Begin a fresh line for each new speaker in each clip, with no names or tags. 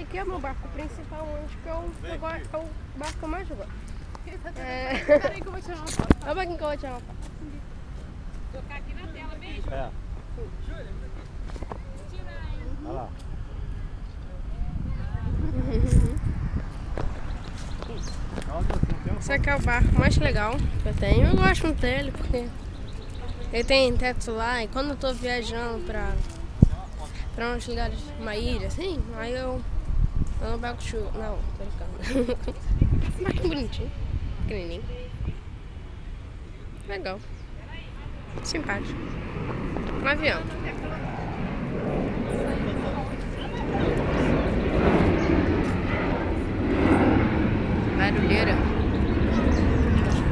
aqui é o meu barco principal, onde que eu gosto, é o barco que eu mais gosto.
Peraí que eu vou tirar uma foto.
Olha o barquinho que eu vou tirar uma foto.
Vou colocar aqui na tela, beijo.
É. Olha lá.
Esse aqui é o barco mais legal que eu tenho. Eu gosto muito dele porque ele tem teto lá e quando eu tô viajando pra uns lugares, uma ilha assim, aí eu não pego chuva. Não, tô brincando. Um barquinho bonitinho, pequenininho. Legal. Simpático. Um avião. Barulheira.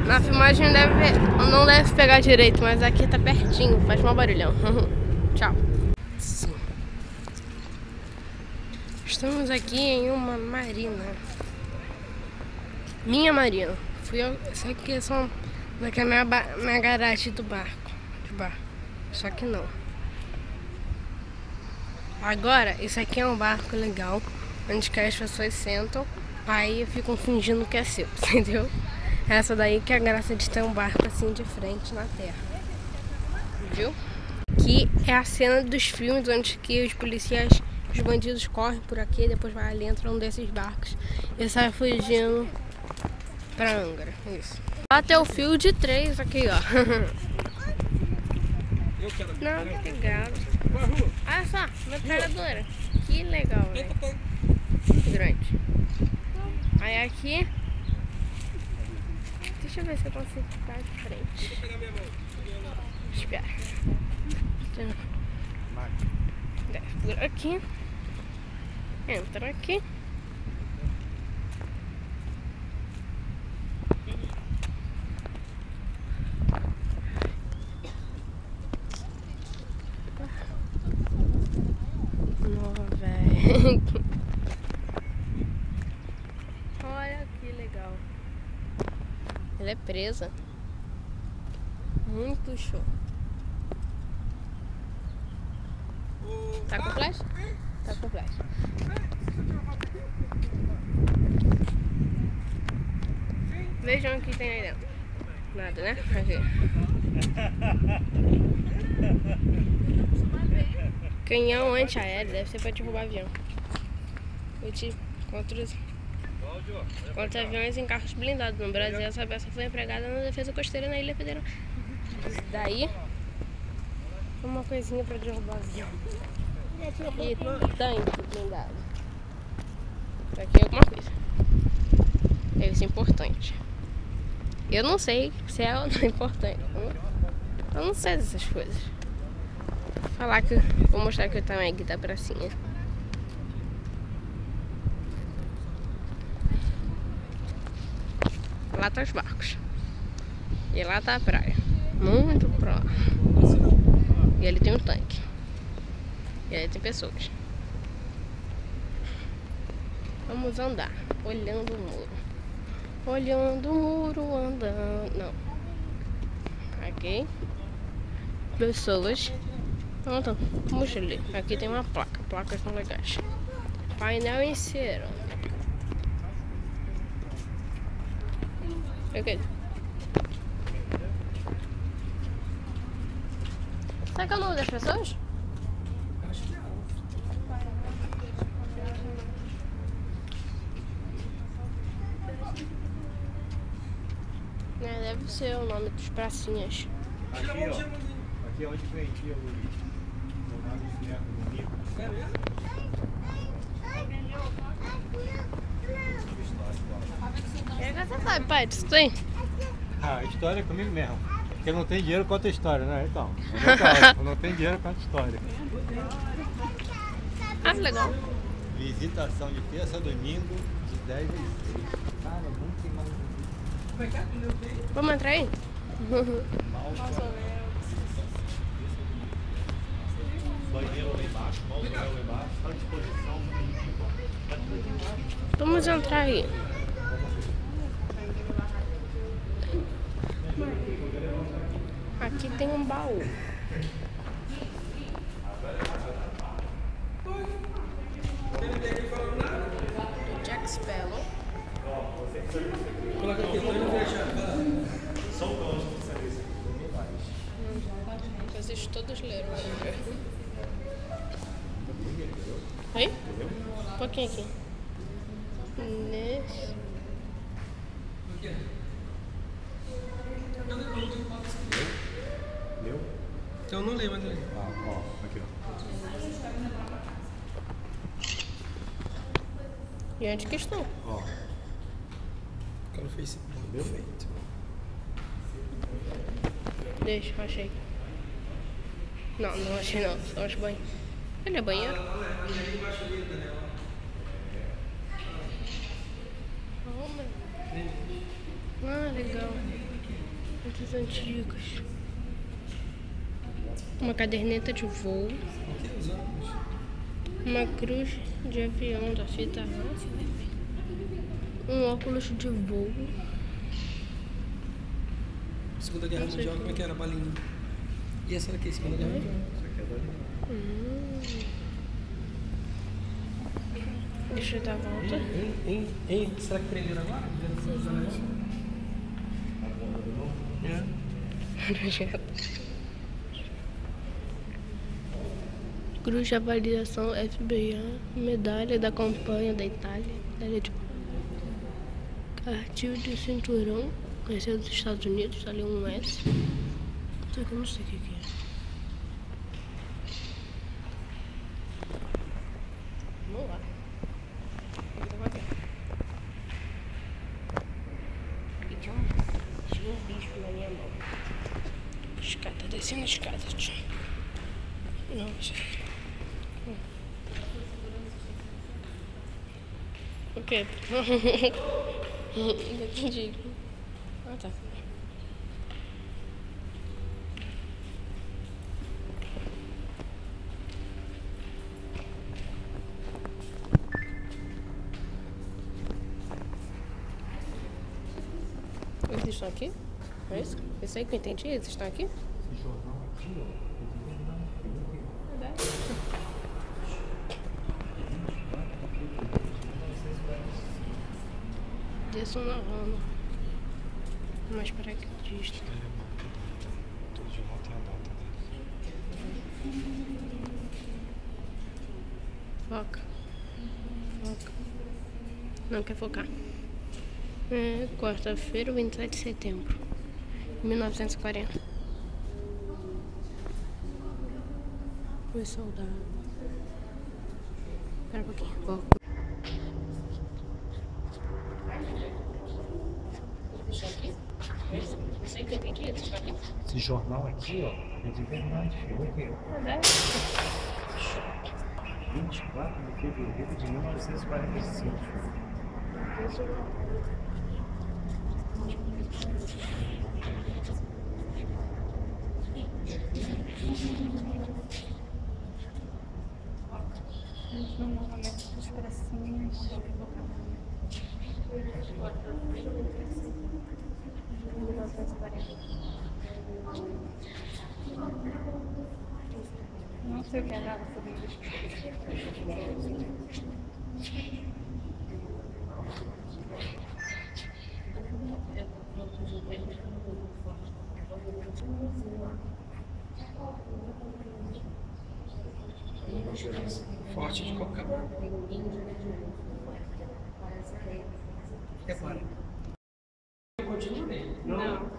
Na filmagem não deve pegar direito, mas aqui tá pertinho, faz mal barulhão. Tchau. Sim. Estamos aqui em uma marina. Minha marina. Isso aqui é só daqui a minha garagem do barco. Só que não. Agora, isso aqui é um barco legal, onde que as pessoas sentam, aí ficam fingindo que é seu, entendeu? Essa daí que é a graça de ter um barco assim de frente na terra. Viu? Que é a cena dos filmes onde que os policiais, os bandidos correm por aqui, depois vai ali, entram num desses barcos e sai fugindo pra Angra. Isso. Até o fio de 3 aqui, ó. Não, obrigado. Olha só, metralhadora. Que legal, né? Grande. Aí aqui. Deixa eu ver se eu consigo ficar de frente. Espera. Desce por aqui. Entra aqui. Olha que legal. Ela é presa. Muito show. Tá com flash? Tá com flash. Vejam o que tem aí dentro. Nada, né? Aqui. Canhão antiaéreo, deve ser pra derrubar avião. Contra aviões em carros blindados. No Brasil, essa peça foi empregada na defesa costeira na Ilha Federal. Isso daí uma coisinha pra derrubar avião. E tanque blindado. Isso aqui é alguma coisa. Isso é importante. Eu não sei se é ou não importante. Eu não sei dessas coisas. Vou mostrar que o tamanho da pracinha. Lá tá os barcos. E lá tá a praia. Muito pra lá. E ali tem um tanque. E ali tem pessoas. Vamos andar. Olhando o muro. Olhando o muro, andando. Não. Aqui. Pessoas. Então, vamos ali. Aqui tem uma placa. Placas são legais. Painel em cerâmica. Ok. Será que é o nome das pessoas? Deve ser o nome dos pracinhas.
Aqui, ó. Aqui é onde vendia o
Você sabe, pai, disso tem?
A história é comigo mesmo. Porque não tem dinheiro, conta história, né? Então, não tem dinheiro, conta história.
Ah, legal.
Visitação de terça a domingo, de 10 a 6. Cara, muito tem mais.
Vamos entrar aí?
Banheiro lá embaixo, mausoléu lá embaixo, está à disposição.
Vamos entrar aí. Aqui tem um baú. brasileiro. Oi? Um pouquinho aqui. Nesse.
Leu?
Eu não leio, mas eu leio.
Ah, ó, aqui, ó.
E onde que estão?
Ó.
Fica no Facebook. Perfeito.
Deixa, eu achei. Não, não achei não. Só acho banheiro. Ele é banheiro? Ah, legal. Muitos antigos. Uma caderneta de voo. Uma cruz de avião da fita rosa. Um óculos de voo.
Segunda Guerra Mundial, como é que era? Balinha. E essa daqui, Segunda Guerra Mundial?
Isso aqui é da
Deixa eu dar a volta.
Hein? Será que prenderam agora? É.
Cruz de avaliação FBA, medalha da campanha da Itália, medalha de cartil de cinturão, esse é dos Estados Unidos, tá ali um S. Só que eu não sei o que é. Vamos lá. Tinha um bicho na minha mão. Escada, descendo a escada, tio. Não, gente. O quê? Não entendi. Ah, tá. Eles estão aqui? É isso? Isso aí que eu entendi? Eles estão aqui?
Esse jornal aqui, ó.
Desçam na rama. Mas para que diz?
Todo jornal tem a data dele.
Foca. Foca. Não quer focar. É quarta-feira, 27 de setembro de 1940. Os soldados. Espera um pouquinho. Foca.
Esse jornal aqui, ó, é de verdade, filho. Aqui, ó. 24 de fevereiro de 1945.
Não sei o que é nada sobre isso.
Forte de coca. E agora? Eu continuo nele. Não.